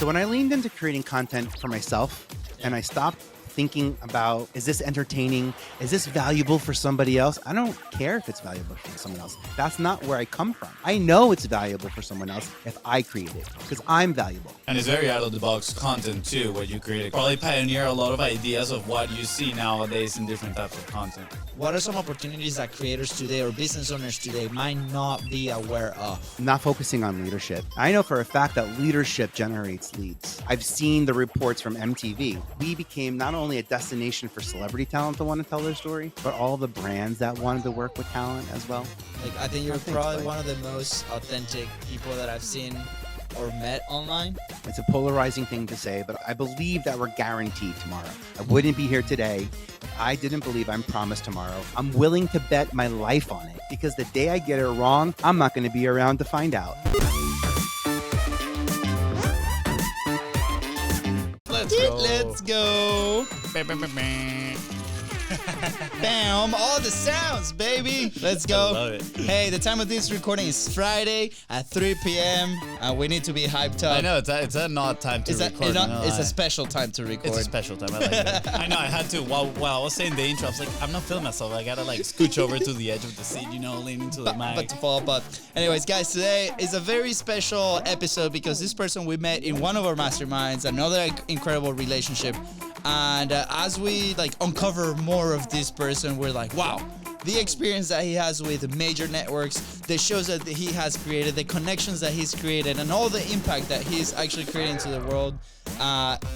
So when I leaned into creating content for myself and I stopped thinking about, is this entertaining? Is this valuable for somebody else? I don't care if it's valuable for someone else. That's not where I come from. I know it's valuable for someone else if I create it because I'm valuable. And it's very out-of-the-box content, too, what you create. Probably pioneer a lot of ideas of what you see nowadays in different types of content. What are some opportunities that creators today or business owners today might not be aware of? Not focusing on leadership. I know for a fact that leadership generates leads. I've seen the reports from MTV. We became not only a destination for celebrity talent that want to tell their story, but all the brands that wanted to work with talent as well. Like, I think you're probably one of the most authentic people that I've seen or met online. It's a polarizing thing to say, but I believe that we're guaranteed tomorrow. I wouldn't be here today if I didn't believe I'm promised tomorrow. I'm willing to bet my life on it because the day I get it wrong, I'm not going to be around to find out. Let's go. Bam, all the sounds, baby. Let's go. I love it. Hey, the time of this recording is Friday at 3 p.m. We need to be hyped up. I know, it's a not time to record. It's a special time to record. It's a special time. I like that. I know, I had to, while I was saying the intro, I was like, I'm not feeling myself. I gotta like scooch over to the edge of the seat, lean into the mic. But to fall apart. Anyways, guys, today is a very special episode because this person we met in one of our masterminds, another incredible relationship. And as we uncover more of this person, we're like, wow, the experience that he has with major networks, the shows that he has created, the connections that he's created, and all the impact that he's actually creating to the world.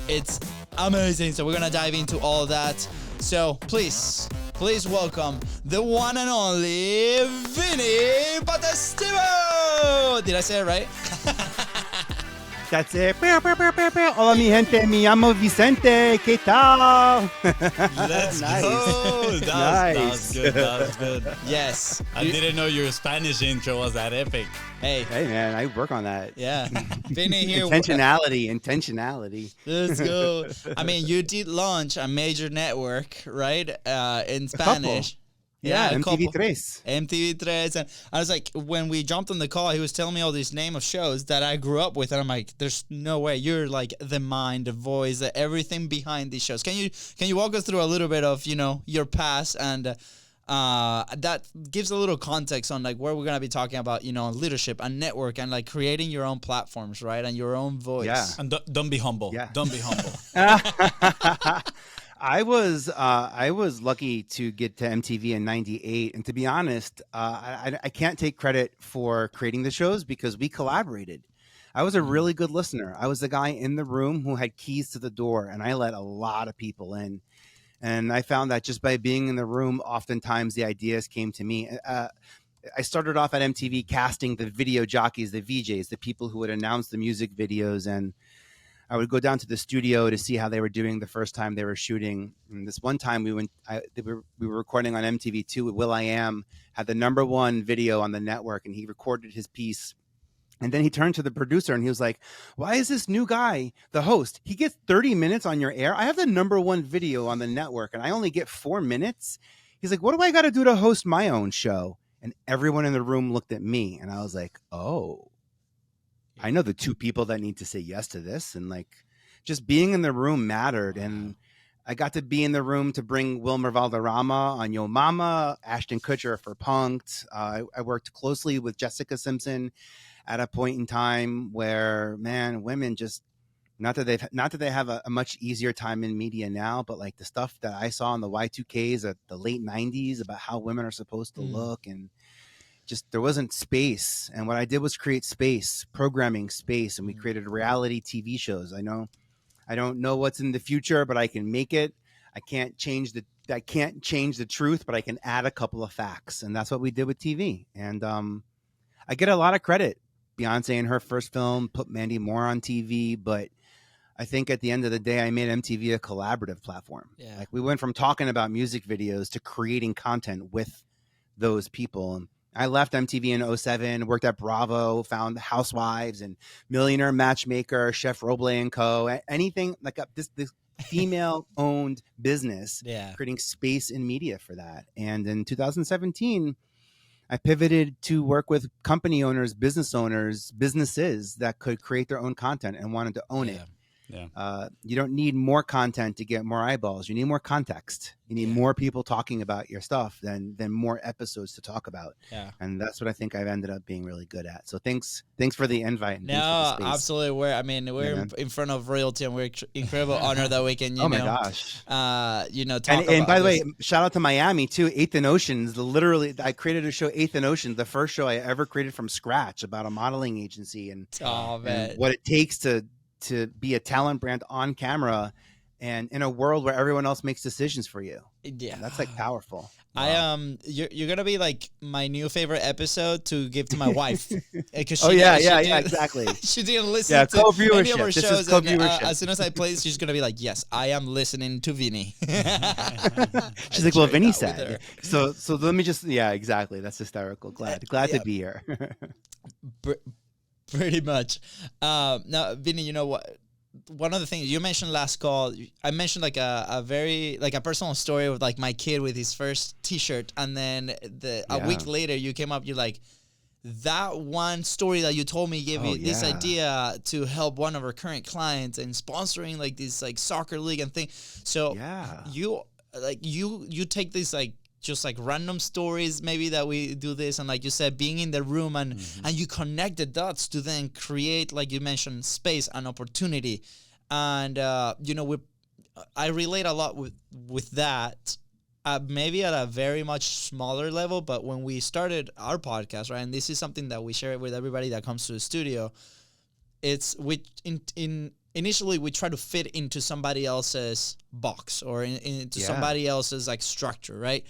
It's amazing. So we're going to dive into all of that. So please welcome the one and only Vinnie Potestivo. Did I say it right? That's it. Hola, mi gente. Me llamo Vicente. ¿Qué tal? Let's Nice. go. That was good. That was good. Yes. I didn't know your Spanish intro was that epic. Hey, man, I work on that. yeah. Vinnie here. Intentionality. Let's go. I mean, you did launch a major network, right? In Spanish. Yeah, MTV Tres. MTV Tres. And I was like, when we jumped on the call, he was telling me all these name of shows that I grew up with. And I'm like, there's no way. You're like the mind, the voice, everything behind these shows. Can you walk us through a little bit of, your past and that gives a little context on like where we're going to be talking about, leadership and network and like creating your own platforms, right? And your own voice. Yeah. And don't be humble. Yeah. Don't be humble. I was lucky to get to MTV in '98, and to be honest, I can't take credit for creating the shows because we collaborated. I was a really good listener. I was the guy in the room who had keys to the door, and I let a lot of people in. And I found that just by being in the room, oftentimes the ideas came to me. I started off at MTV casting the video jockeys, the VJs, the people who would announce the music videos, and I would go down to the studio to see how they were doing the first time they were shooting. And this one time we were recording on MTV2 with will.i.am, had the #1 video on the network, and he recorded his piece. And then he turned to the producer and he was like, why is this new guy, the host, he gets 30 minutes on your air? I have the #1 video on the network and I only get 4 minutes. He's like, what do I got to do to host my own show? And everyone in the room looked at me and I was like, oh, I know the 2 people that need to say yes to this. And like, just being in the room mattered. And I got to be in the room to bring Wilmer Valderrama on Yo Mama, Ashton Kutcher for Punk'd. I worked closely with Jessica Simpson at a point in time where, man, women just, not that they have a much easier time in media now, but like the stuff that I saw in the Y2Ks at the late 90s about how women are supposed to look, and just there wasn't space. And what I did was create space, programming space, and we created reality TV shows. I don't know what's in the future, but I can make it. I can't change the truth, but I can add a couple of facts. And that's what we did with TV. And I get a lot of credit. Beyonce in her first film put Mandy more on TV, but I think at the end of the day, I made MTV a collaborative platform. Yeah. Like we went from talking about music videos to creating content with those people. And I left MTV in '07, worked at Bravo, found Housewives and Millionaire Matchmaker, Chef Roble & Co. Anything like this female-owned business, Yeah. creating space in media for that. And in 2017, I pivoted to work with company owners, businesses that could create their own content and wanted to own it. Yeah. You don't need more content to get more eyeballs. You need more context. You need more people talking about your stuff than more episodes to talk about. Yeah. And that's what I think I've ended up being really good at. So thanks for the invite. And No, thanks for the space. absolutely. We're in front of royalty, and we're incredible honor that we can, oh my gosh, talk and by the way, this. shout out to Miami too. 8th and Oceans. Literally, I created a show, 8th and Oceans, the first show I ever created from scratch about a modeling agency and what it takes to be a talent brand on camera and in a world where everyone else makes decisions for you. Yeah. And that's like powerful. Wow. You're gonna be like my new favorite episode to give to my wife. Exactly. She didn't listen to any of our shows. And, as soon as I play, she's gonna be like, "Yes, I am listening to Vinnie." She's like, "Well, Vinnie said." So let me just exactly. That's hysterical. Glad to be here. Pretty much. Now, Vinnie, you know what? One of the things you mentioned last call, I mentioned like a very like a personal story with like my kid with his first T-shirt, and then a week later you came up, you're like, that one story that you told me gave me this idea to help one of our current clients and sponsoring like this like soccer league and thing. So you take this like just like random stories maybe that we do this, and like you said, being in the room and you connect the dots to then create, like you mentioned, space and opportunity. And I relate a lot with that, maybe at a very much smaller level, but when we started our podcast, right, and this is something that we share with everybody that comes to the studio, it's initially we try to fit into somebody else's box or into somebody else's like structure, right?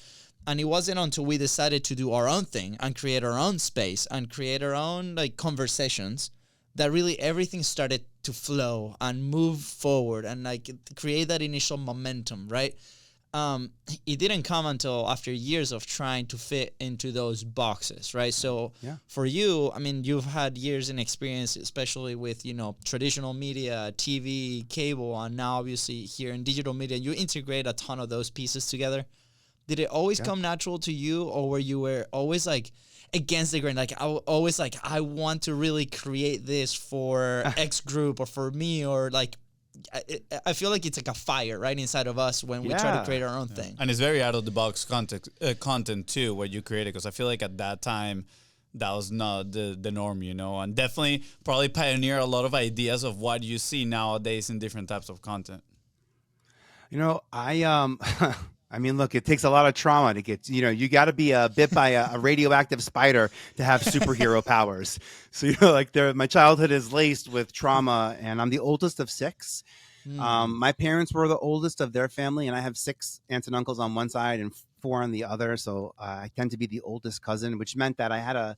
And it wasn't until we decided to do our own thing and create our own space and create our own like conversations that really everything started to flow and move forward and like create that initial momentum, right? It didn't come until after years of trying to fit into those boxes, right? So for you, I mean, you've had years in experience, especially with, traditional media, TV, cable, and now obviously here in digital media, you integrate a ton of those pieces together. Did it always come natural to you, or were you always like against the grain? Like always like, I want to really create this for X group or for me, or like, I feel like it's like a fire right inside of us when we try to create our own thing. And it's very out of the box content too, what you created, because I feel like at that time that was not the norm, and definitely probably pioneer a lot of ideas of what you see nowadays in different types of content. I mean, look, it takes a lot of trauma to get, you got to be bit by a radioactive spider to have superhero powers. So, my childhood is laced with trauma, and I'm the oldest of 6. My parents were the oldest of their family, and I have 6 aunts and uncles on one side and 4 on the other. So I tend to be the oldest cousin, which meant that I had a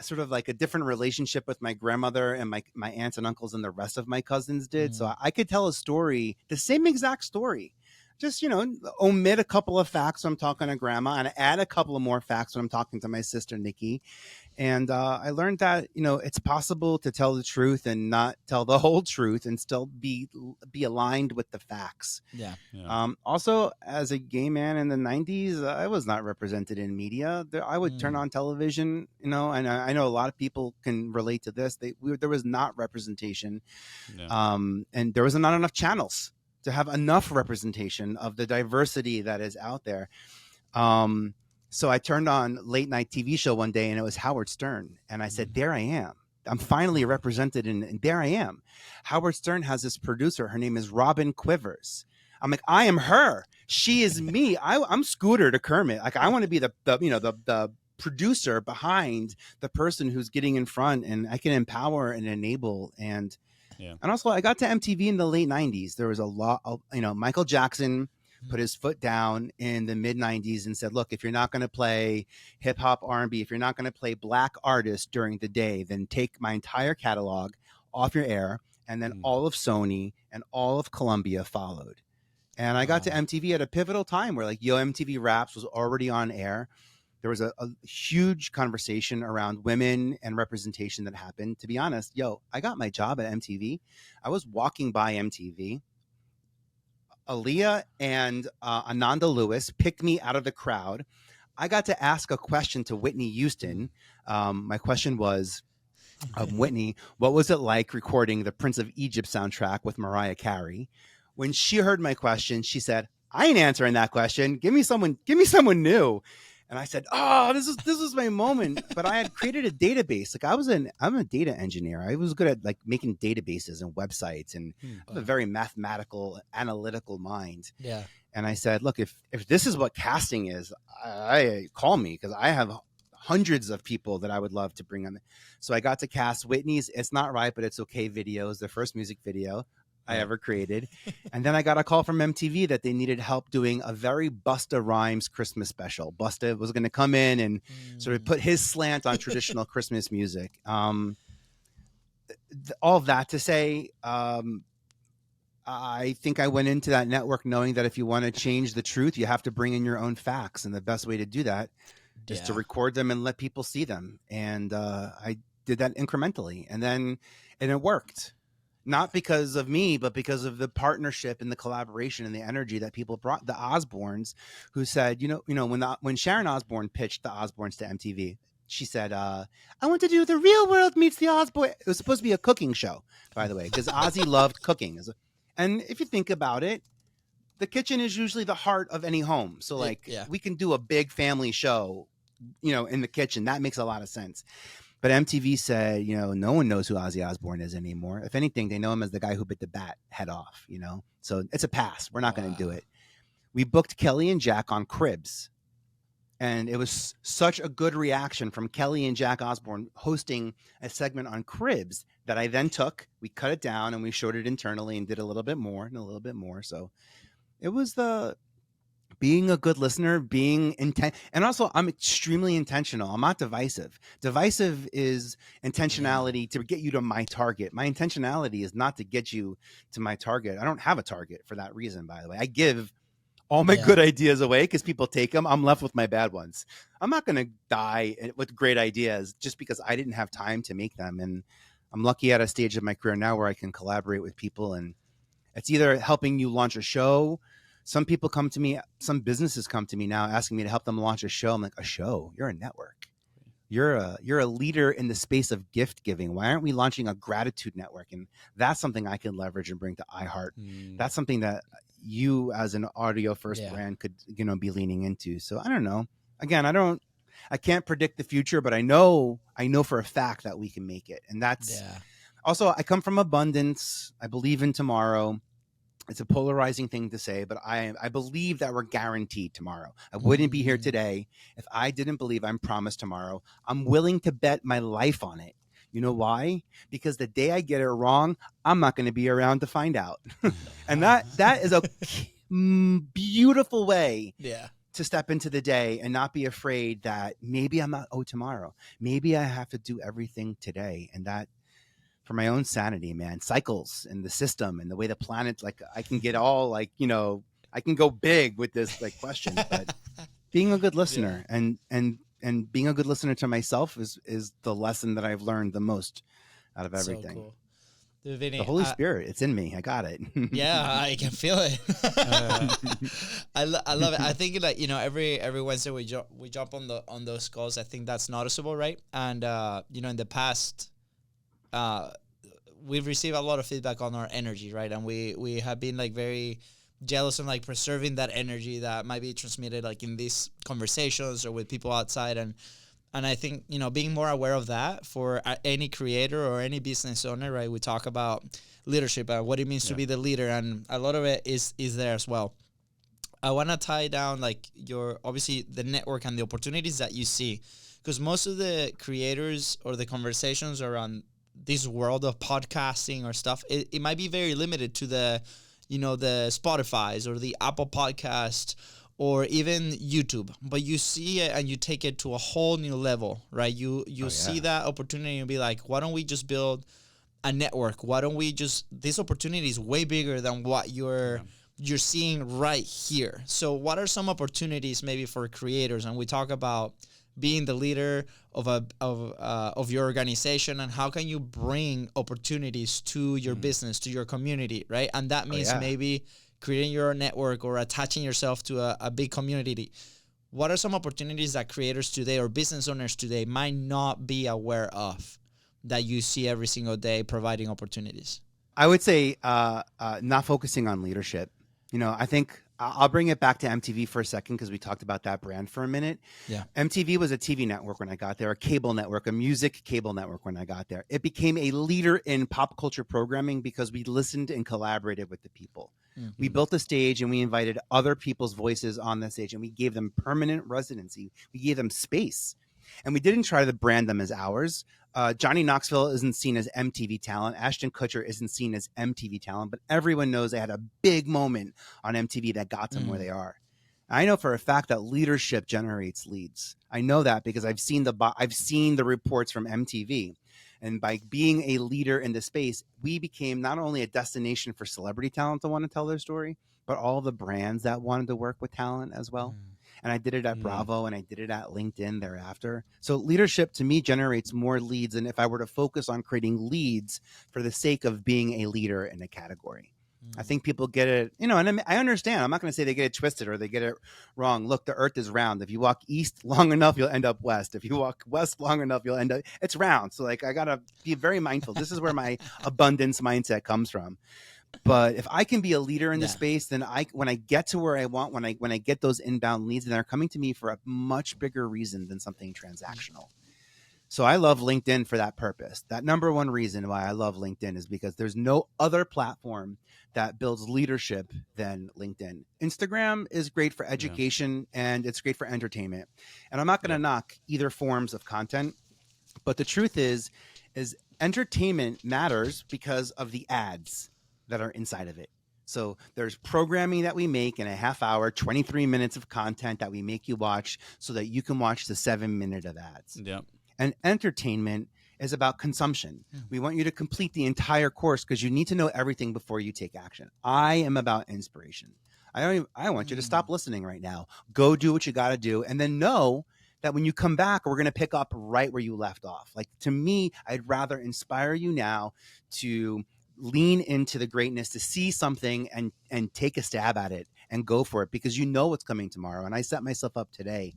sort of like a different relationship with my grandmother and my aunts and uncles than the rest of my cousins did. So I could tell a story, the same exact story. Just, omit a couple of facts when I'm talking to grandma and add a couple of more facts when I'm talking to my sister, Nikki. And I learned that, it's possible to tell the truth and not tell the whole truth and still be aligned with the facts. Yeah. Also, as a gay man in the 90s, I was not represented in media. I would turn on television, and I know a lot of people can relate to this. There was not representation, and there was not enough channels to have enough representation of the diversity that is out there. So I turned on late night TV show one day and it was Howard Stern. And I said, there I am. I'm finally represented and there I am. Howard Stern has this producer. Her name is Robin Quivers. I'm like, I am her. She is me. I'm Scooter to Kermit. Like, I want to be the producer behind the person who's getting in front, and I can empower and enable. And also, I got to MTV in the late 90s. There was a lot of, Michael Jackson put his foot down in the mid 90s and said, look, if you're not going to play hip hop R&B, if you're not going to play black artists during the day, then take my entire catalog off your air. And then all of Sony and all of Columbia followed. And I got to MTV at a pivotal time where like Yo MTV Raps was already on air. There was a huge conversation around women and representation that happened. To be honest, I got my job at MTV. I was walking by MTV. Aaliyah and Ananda Lewis picked me out of the crowd. I got to ask a question to Whitney Houston. My question was, Whitney, what was it like recording the Prince of Egypt soundtrack with Mariah Carey? When she heard my question, she said, I ain't answering that question. Give me someone new. And I said, oh, this is my moment. But I had created a database. Like I'm a data engineer. I was good at like making databases and websites, and I have a very mathematical, analytical mind. Yeah. And I said, look, if this is what casting is, I call me, because I have hundreds of people that I would love to bring on. So I got to cast Whitney's "It's Not Right, But It's Okay" videos, the first music video I ever created. And then I got a call from MTV that they needed help doing a very Busta Rhymes Christmas special. Busta was going to come in and sort of put his slant on traditional Christmas music. All of that to say, I think I went into that network knowing that if you want to change the truth, you have to bring in your own facts. And the best way to do that is to record them and let people see them. And I did that incrementally. And it worked. Not because of me, but because of the partnership and the collaboration and the energy that people brought. The Osbournes, who said, when Sharon Osbourne pitched the Osbournes to MTV, she said, I want to do The Real World Meets the Osbourne. It was supposed to be a cooking show, by the way, because Ozzy loved cooking. And if you think about it, the kitchen is usually the heart of any home. So we can do a big family show, in the kitchen. That makes a lot of sense. But MTV said, no one knows who Ozzy Osbourne is anymore. If anything, they know him as the guy who bit the bat head off, So it's a pass. We're not going to do it. We booked Kelly and Jack on Cribs. And it was such a good reaction from Kelly and Jack Osbourne hosting a segment on Cribs that I then took. We cut it down and we showed it internally and did a little bit more and a little bit more. So it was being a good listener, being intent. And also, I'm extremely intentional. I'm not divisive. Divisive is intentionality to get you to my target. My intentionality is not to get you to my target. I don't have a target for that reason, by the way. I give all my good ideas away because people take them. I'm left with my bad ones. I'm not going to die with great ideas just because I didn't have time to make them. And I'm lucky at a stage of my career now where I can collaborate with people. And it's either helping you launch a show. Some people come to me, some businesses come to me now asking me to help them launch a show. I'm like, a show? You're a network. You're a leader in the space of gift giving. Why aren't we launching a gratitude network? And that's something I can leverage and bring to iHeart. That's something that you as an audio first brand could, be leaning into. So I don't know. Again, I can't predict the future, but I know for a fact that we can make it. And that's also, I come from abundance. I believe in tomorrow. It's a polarizing thing to say, but I believe that we're guaranteed tomorrow. I wouldn't be here today if I didn't believe I'm promised tomorrow. I'm willing to bet my life on it. You know why? Because the day I get it wrong, I'm not going to be around to find out. And that is a beautiful way to step into the day and not be afraid that maybe I'm not tomorrow. Maybe I have to do everything today. And that, for my own sanity, man, cycles and the system and the way the planet, I can get all I can go big with this question, but being a good listener and being a good listener to myself is the lesson that I've learned the most out of everything. So cool. Dude, Vinnie, the Holy Spirit, it's in me. I got it. Yeah, I can feel it. I love it. I think every Wednesday we jump on those calls. I think that's noticeable, right? And in the past, we've received a lot of feedback on our energy, right? And we have been very jealous and preserving that energy that might be transmitted in these conversations or with people outside. And I think, being more aware of that for any creator or any business owner, right? We talk about leadership and what it means to be the leader. And a lot of it is there as well. I want to tie down obviously the network and the opportunities that you see, because most of the creators or the conversations around this world of podcasting or stuff, it might be very limited to the Spotify's or the Apple Podcast or even YouTube, but you see it and you take it to a whole new level, right? You see that opportunity and be like, why don't we just build a network? Why don't we this opportunity is way bigger than what you're seeing right here. So what are some opportunities maybe for creators? And we talk about being the leader of your organization, and how can you bring opportunities to your business, to your community, right? And that means maybe creating your own network or attaching yourself to a big community. what are some opportunities that creators today or business owners today might not be aware of that you see every single day providing opportunities? I would say not focusing on leadership. I think I'll bring it back to MTV for a second because we talked about that brand for a minute. Yeah. MTV was a TV network when I got there, a cable network, a music cable network when I got there. It became a leader in pop culture programming because we listened and collaborated with the people. Mm-hmm. We built a stage and we invited other people's voices on the stage and we gave them permanent residency. We gave them space. And we didn't try to brand them as ours. Johnny Knoxville isn't seen as MTV talent. Ashton Kutcher isn't seen as MTV talent, but everyone knows they had a big moment on MTV that got them where they are. I know for a fact that leadership generates leads. I know that because I've seen the reports from MTV. And by being a leader in the space, we became not only a destination for celebrity talent to want to tell their story, but all the brands that wanted to work with talent as well. And I did it at Bravo and I did it at LinkedIn thereafter. So leadership to me generates more leads than if I were to focus on creating leads for the sake of being a leader in a category. I think people get it, and I understand. I'm not going to say they get it twisted or they get it wrong. Look, the earth is round. If you walk east long enough, you'll end up west. If you walk west long enough, you'll end up, it's round. So I got to be very mindful. This is where my abundance mindset comes from. But if I can be a leader in the space, then when I get to where I want, when I get those inbound leads, then they're coming to me for a much bigger reason than something transactional. So I love LinkedIn for that purpose. That number one reason why I love LinkedIn is because there's no other platform that builds leadership than LinkedIn. Instagram is great for education and it's great for entertainment. And I'm not going to knock either forms of content, but the truth is entertainment matters because of the ads that are inside of it. So there's programming that we make in a half hour, 23 minutes of content that we make you watch so that you can watch the 7 minute of ads. Yeah. And entertainment is about consumption. We want you to complete the entire course because you need to know everything before you take action. I am about inspiration. I want you to stop listening right now. Go do what you got to do. And then know that when you come back, we're going to pick up right where you left off. Like to me, I'd rather inspire you now to lean into the greatness, to see something and take a stab at it and go for it because you know what's coming tomorrow. And I set myself up today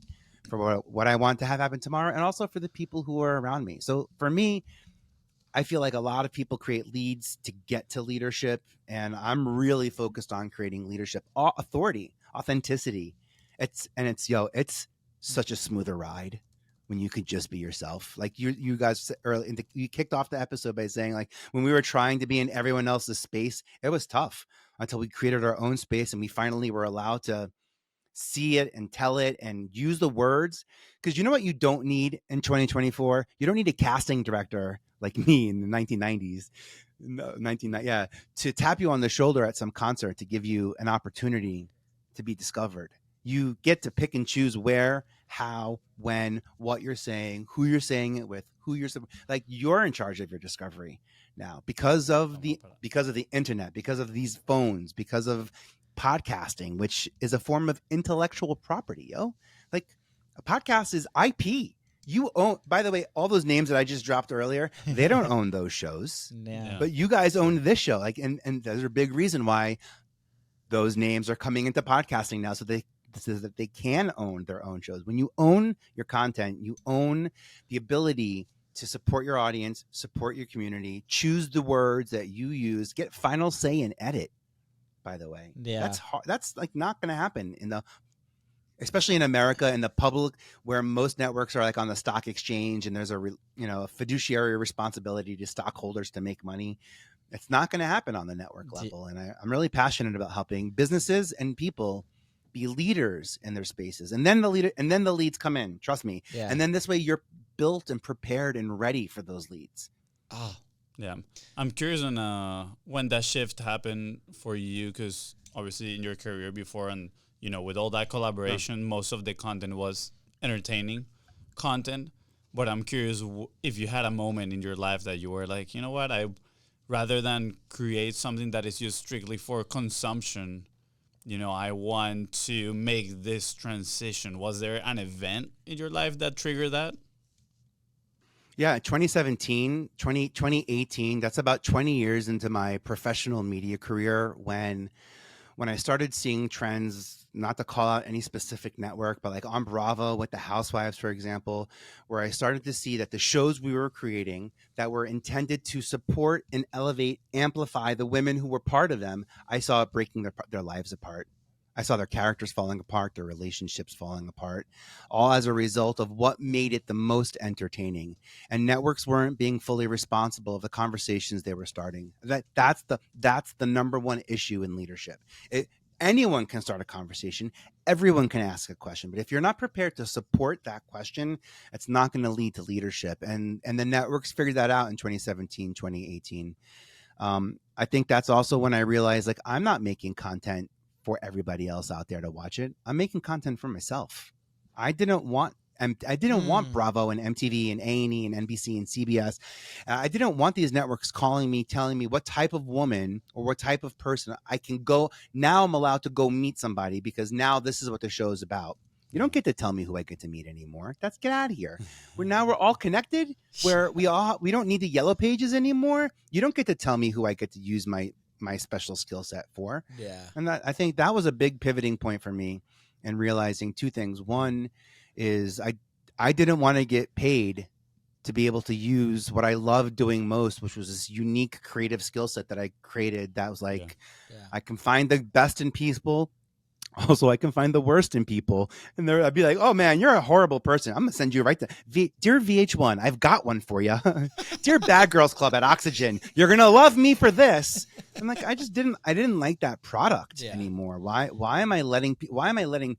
for what I want to have happen tomorrow and also for the people who are around me. So for me, I feel like a lot of people create leads to get to leadership. And I'm really focused on creating leadership, authority, authenticity. It's such a smoother ride when you could just be yourself. Like you guys early, you kicked off the episode by saying like when we were trying to be in everyone else's space, it was tough until we created our own space and we finally were allowed to see it and tell it and use the words. Because you know what you don't need in 2024? You don't need a casting director like me in the 1990s. To tap you on the shoulder at some concert to give you an opportunity to be discovered. You get to pick and choose where, how, when, what you're saying, who you're saying it with, like you're in charge of your discovery now because of the internet, because of these phones, because of podcasting, which is a form of intellectual property. Like a podcast is IP. You own, by the way, all those names that I just dropped earlier, they don't own those shows, but you guys own this show. Like, and there's a big reason why those names are coming into podcasting now. So that they can own their own shows. When you own your content, you own the ability to support your audience, support your community, choose the words that you use, get final say and edit. By the way, that's hard. That's like not going to happen especially in America, in the public, where most networks are like on the stock exchange and there's a fiduciary responsibility to stockholders to make money. It's not going to happen on the network level. And I'm really passionate about helping businesses and people be leaders in their spaces. And then the leads come in, trust me. Yeah. And then this way you're built and prepared and ready for those leads. Oh, yeah. I'm curious on when that shift happened for you, because obviously in your career before and, with all that collaboration, most of the content was entertaining content. But I'm curious if you had a moment in your life that you were like, you know what, rather than create something that is used strictly for consumption, I want to make this transition. Was there an event in your life that triggered that? Yeah, 2018, that's about 20 years into my professional media career when when I started seeing trends, not to call out any specific network, but like on Bravo with the Housewives, for example, where I started to see that the shows we were creating that were intended to support and elevate, amplify the women who were part of them, I saw it breaking their lives apart. I saw their characters falling apart, their relationships falling apart, all as a result of what made it the most entertaining. And networks weren't being fully responsible of the conversations they were starting. That's the number one issue in leadership. Anyone can start a conversation. Everyone can ask a question. But if you're not prepared to support that question, it's not going to lead to leadership. And the networks figured that out in 2017, 2018. I think that's also when I realized, like, I'm not making content for everybody else out there to watch it. I'm making content for myself. I didn't want Bravo and MTV and A&E and NBC and CBS. I didn't want these networks calling me, telling me what type of woman or what type of person I can go. Now I'm allowed to go meet somebody because now this is what the show is about. You don't get to tell me who I get to meet anymore. Get out of here. We're all connected. Where we don't need the yellow pages anymore. You don't get to tell me who I get to use my special skill set for. Yeah. And I think that was a big pivoting point for me and realizing two things. One is I didn't want to get paid to be able to use what I loved doing most, which was this unique creative skill set that I created. That was like, I can find the best in people. Also, I can find the worst in people. And I'd be like, oh man, you're a horrible person. I'm going to send you right to Dear VH1. I've got one for you. Dear Bad Girls Club at Oxygen. You're going to love me for this. And like, I didn't like that product anymore. Why am I letting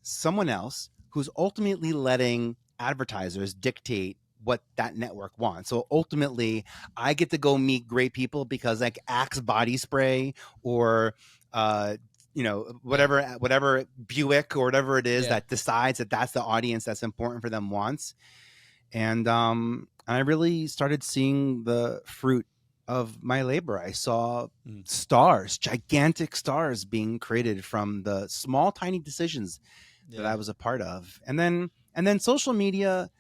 someone else who's ultimately letting advertisers dictate what that network wants? So ultimately, I get to go meet great people because like Axe body spray or, whatever Buick or whatever it is that decides that that's the audience that's important for them wants. And I really started seeing the fruit of my labor. I saw stars, gigantic stars being created from the small, tiny decisions that I was a part of. And then social media,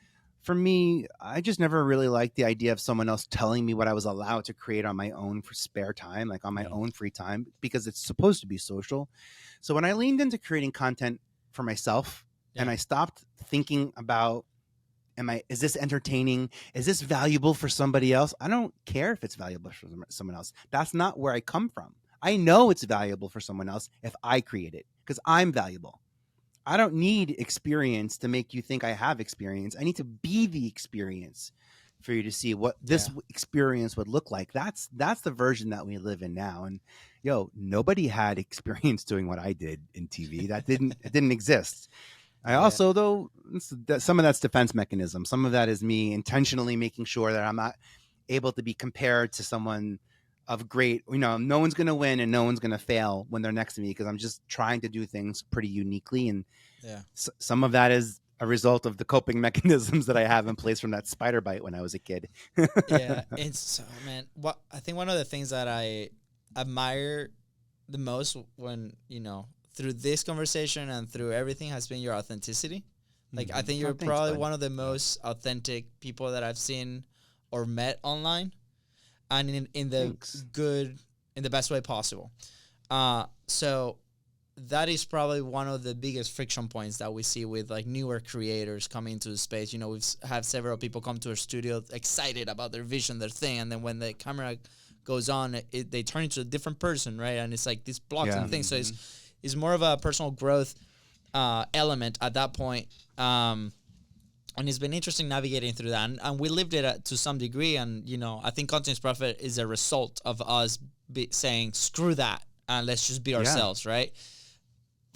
for me, I just never really liked the idea of someone else telling me what I was allowed to create on my own for spare time, like on my own free time, because it's supposed to be social. So when I leaned into creating content for myself and I stopped thinking about, is this entertaining? Is this valuable for somebody else? I don't care if it's valuable for someone else. That's not where I come from. I know it's valuable for someone else if I create it because I'm valuable. I don't need experience to make you think I have experience. I need to be the experience for you to see what this experience would look like. That's the version that we live in now. And nobody had experience doing what I did in TV. It didn't exist. I also, though, some of that's defense mechanism. Some of that is me intentionally making sure that I'm not able to be compared to someone of great, no one's going to win and no one's going to fail when they're next to me because I'm just trying to do things pretty uniquely. And some of that is a result of the coping mechanisms that I have in place from that spider bite when I was a kid. It's so, man, I think one of the things that I admire the most when, through this conversation and through everything has been your authenticity. Like, I think you're probably one of the most authentic people that I've seen or met online. And in the best way possible. So that is probably one of the biggest friction points that we see with like newer creators coming into the space. We've had several people come to our studio excited about their vision, their thing, and then when the camera goes on, they turn into a different person, right? And it's like these blocks and things. So it's more of a personal growth element at that point. And it's been interesting navigating through that. And we lived it to some degree. And, I think Content's Profit is a result of us saying, screw that, and let's just be ourselves, right?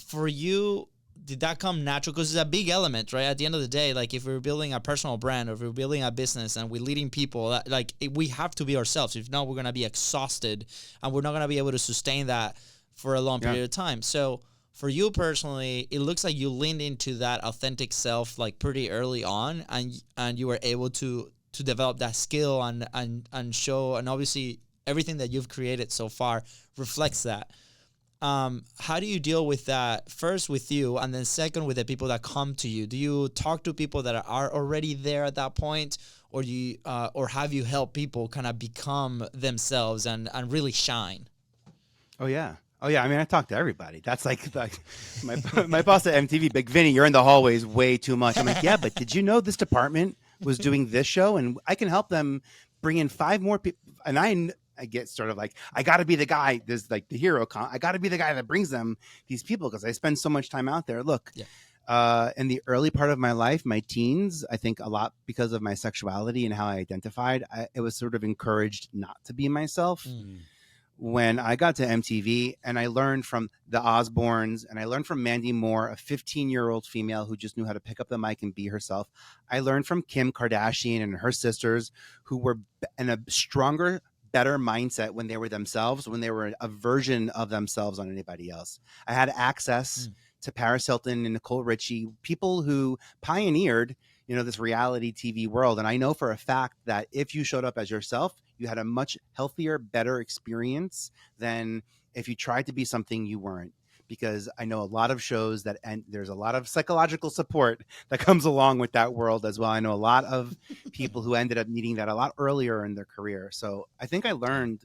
For you, did that come natural? Because it's a big element, right? At the end of the day, like if we're building a personal brand or if we're building a business and we're leading people, we have to be ourselves. If not, we're going to be exhausted and we're not going to be able to sustain that for a long period of time. So for you personally, it looks like you leaned into that authentic self like pretty early on, and you were able to develop that skill and show, and obviously everything that you've created so far reflects that. How do you deal with that? First with you, and then second with the people that come to you. Do you talk to people that are already there at that point, or or have you helped people kind of become themselves and really shine? Oh yeah. Oh yeah, I mean I talk to everybody. That's like my my boss at MTV, Big Vinny. You're in the hallways way too much. I'm like, yeah, but did you know this department was doing this show, and I can help them bring in 5 more people. And I get sort of like I got to be the guy. There's like the hero. I got to be the guy that brings them these people because I spend so much time out there. Look, Yeah. in the early part of my life, my teens, I think a lot because of my sexuality and how I identified, it was sort of encouraged not to be myself. When I got to MTV and I learned from the Osbournes and I learned from Mandy Moore, a 15-year-old female who just knew how to pick up the mic and be herself. I learned from Kim Kardashian and her sisters who were in a stronger, better mindset when they were themselves, when they were a version of themselves on anybody else. I had access to Paris Hilton and Nicole Richie, people who pioneered, this reality TV world. And I know for a fact that if you showed up as yourself, you had a much healthier, better experience than if you tried to be something you weren't. Because I know a lot of shows and there's a lot of psychological support that comes along with that world as well. I know a lot of people who ended up needing that a lot earlier in their career. So I think I learned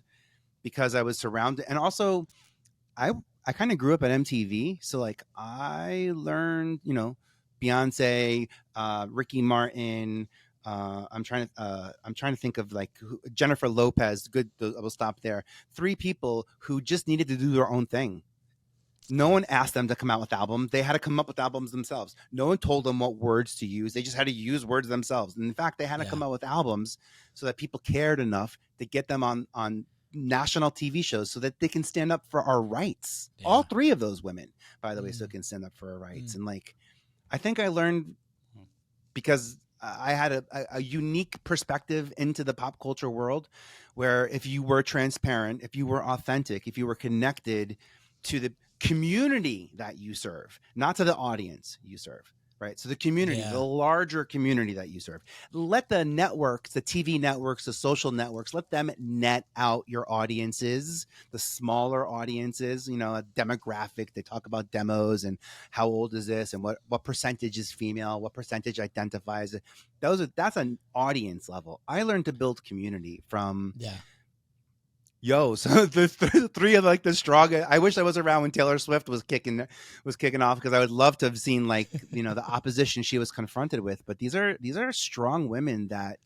because I was surrounded, and also I kind of grew up at MTV. So like I learned, Beyonce, Ricky Martin. I'm trying to think of like Jennifer Lopez. Good, I will stop there. 3 people who just needed to do their own thing. No one asked them to come out with albums. They had to come up with albums themselves. No one told them what words to use. They just had to use words themselves. And in fact, they had to come out with albums so that people cared enough to get them on national TV shows so that they can stand up for our rights. Yeah. All 3 of those women, by the way, still can stand up for our rights. And like, I think I learned because I had a unique perspective into the pop culture world where if you were transparent, if you were authentic, if you were connected to the community that you serve, not to the audience you serve, right? So the community, the larger community that you serve, let the networks, the TV networks, the social networks, let them net out your audiences, the smaller audiences, a demographic. They talk about demos and how old is this and what percentage is female, what percentage identifies. That's an audience level. I learned to build community from so the 3 of like the strongest. I wish I was around when Taylor Swift was kicking off because I would love to have seen like the opposition she was confronted with. But these are strong women that,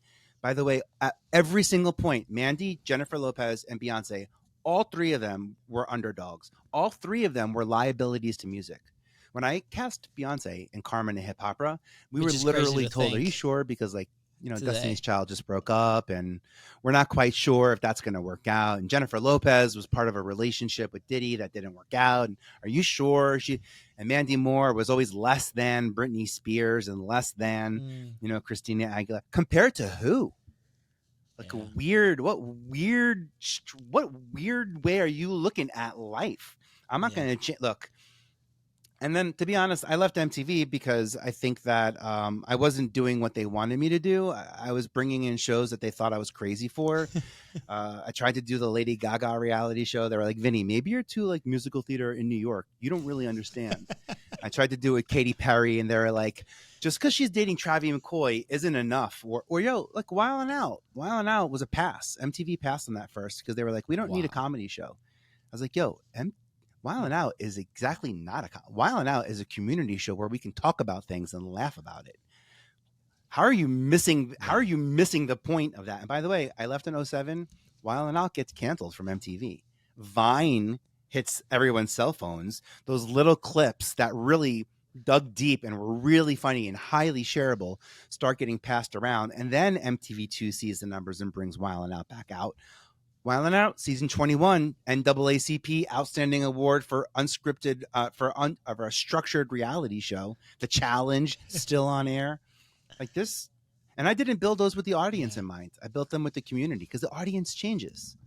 by the way, at every single point, Mandy, Jennifer Lopez, and Beyonce, all 3 of them were underdogs. All 3 of them were liabilities to music. When I cast Beyonce in Carmen and Hip Opera, we were literally told, "Are you sure?" Because like. Destiny's Child just broke up and we're not quite sure if that's going to work out. And Jennifer Lopez was part of a relationship with Diddy that didn't work out. And are you sure and Mandy Moore was always less than Britney Spears and less than, Christina Aguilar compared to who? Like what weird way are you looking at life? I'm not going to look. And then, to be honest, I left MTV because I think that I wasn't doing what they wanted me to do. I was bringing in shows that they thought I was crazy for. I tried to do the Lady Gaga reality show. They were like, Vinny, maybe you're too like musical theater in New York. You don't really understand. I tried to do it Katy Perry, and they were like, just because she's dating Travis McCoy isn't enough. Or like Wildin' Out. Wildin' Out was a pass. MTV passed on that first because they were like, we don't need a comedy show. I was like, Wildin' Out is exactly not Wildin' Out is a community show where we can talk about things and laugh about it. How are you missing the point of that? And by the way, I left in 2007. Wildin' Out gets canceled from MTV. Vine hits everyone's cell phones. Those little clips that really dug deep and were really funny and highly shareable start getting passed around. And then MTV2 sees the numbers and brings Wildin' Out back out. Wildin' Out, season 21, NAACP Outstanding Award for unscripted, of a structured reality show. The Challenge, still on air. Like this. And I didn't build those with the audience in mind. I built them with the community because the audience changes,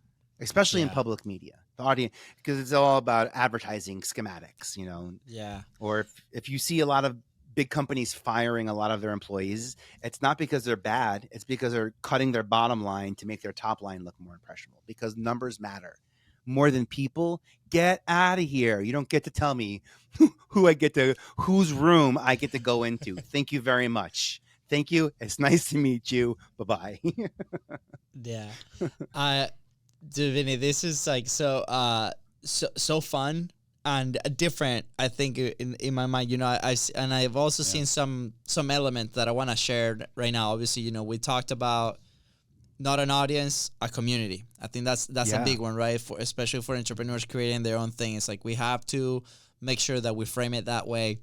especially in public media. The audience, because it's all about advertising schematics, Yeah. Or if you see a lot of big companies firing a lot of their employees, it's not because they're bad. It's because they're cutting their bottom line to make their top line look more impressionable because numbers matter more than people. Get out of here. You don't get to tell me whose room I get to go into. Thank you very much. Thank you. It's nice to meet you. Bye-bye. Yeah. Dude, Vinny, this is like so so fun and different. I think in my mind, and I've also seen some element that I want to share right now. Obviously, we talked about not an audience, a community. I think that's a big one, right? Especially for entrepreneurs creating their own thing. It's like we have to make sure that we frame it that way.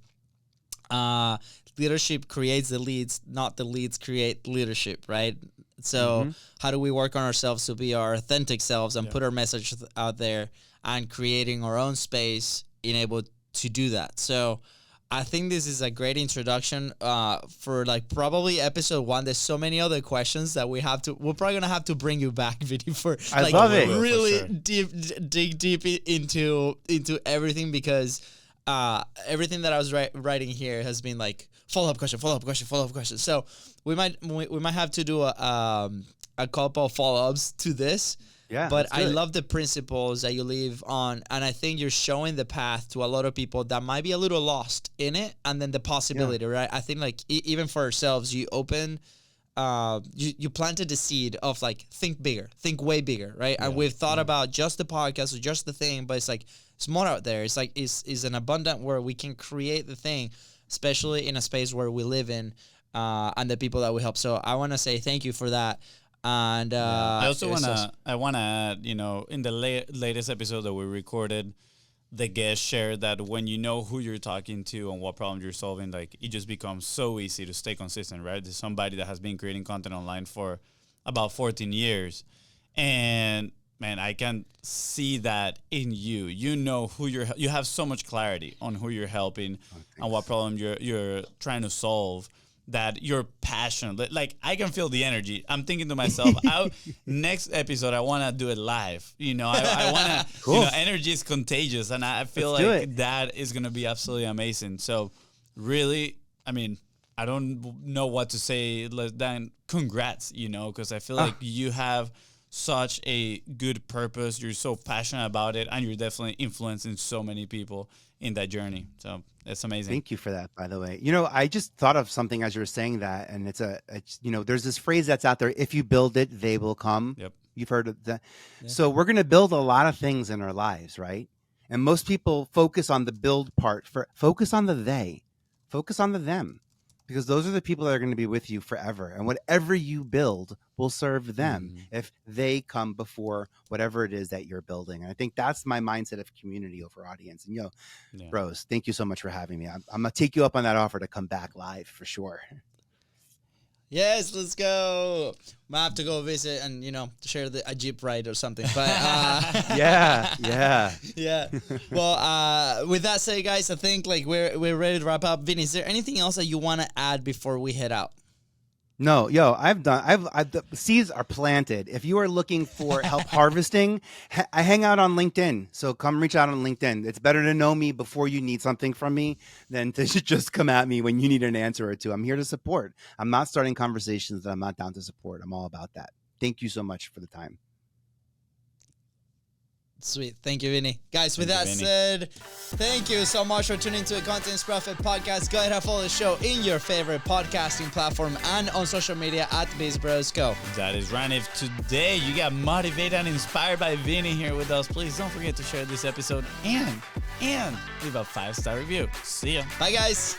Leadership creates the leads, not the leads create leadership, right? So how do we work on ourselves to be our authentic selves and put our message out there and creating our own space in able to do that? So I think this is a great introduction for like probably episode 1. There's so many other questions that we're probably going to have to bring you back, Vinnie, for I love it. Really dig deep into everything, because everything that I was writing here has been like follow-up question. So we might have to do a couple of follow-ups to this. Yeah, but I love the principles that you leave on, and I think you're showing the path to a lot of people that might be a little lost in it, and then the possibility, right? I think like even for ourselves, you open, you planted the seed of like think bigger, think way bigger, right? And we've thought about just the podcast or just the thing, but it's like it's more out there. It's like is an abundant where we can create the thing, especially in a space where we live in, and the people that we help. So I want to say thank you for that. And I also want to add, in the latest episode that we recorded, the guest shared that when you know who you're talking to and what problem you're solving, like it just becomes so easy to stay consistent, right? There's somebody that has been creating content online for about 14 years. And man, I can see that in you. You know who you have so much clarity on who you're helping and what problem you're trying to solve, that you're passionate. Like I can feel the energy. I'm thinking to myself, next episode I want to do it live. I want to. Cool. Energy is contagious, and I feel like that is gonna be absolutely amazing. So, really, I mean, I don't know what to say less than congrats. Because I feel like you have such a good purpose. You're so passionate about it, and you're definitely influencing so many people in that journey. So it's amazing. Thank you for that, by the way. I just thought of something as you were saying that, and it's there's this phrase that's out there: if you build it, they will come. Yep. You've heard of that. Yeah. So we're going to build a lot of things in our lives, right? And most people focus on the build part. Focus on the they, focus on the them, because those are the people that are going to be with you forever. And whatever you build will serve them if they come before whatever it is that you're building. And I think that's my mindset of community over audience. And bros, thank you so much for having me. I'm going to take you up on that offer to come back live for sure. Yes, let's go. Might have to go visit and share a Jeep ride or something. But yeah. Well, with that said, guys, I think like we're ready to wrap up. Vinny, is there anything else that you want to add before we head out? No, the seeds are planted. If you are looking for help harvesting, I hang out on LinkedIn. So come reach out on LinkedIn. It's better to know me before you need something from me than to just come at me when you need an answer or two. I'm here to support. I'm not starting conversations that I'm not down to support. I'm all about that. Thank you so much for the time. Sweet. Thank you, Vinny. Guys, with that said, thank you so much for tuning to the Content's Profit Podcast. Go ahead and follow the show in your favorite podcasting platform and on social media at BizBrosCo. That is right. If today you got motivated and inspired by Vinny here with us, please don't forget to share this episode and leave a 5-star review. See ya. Bye, guys.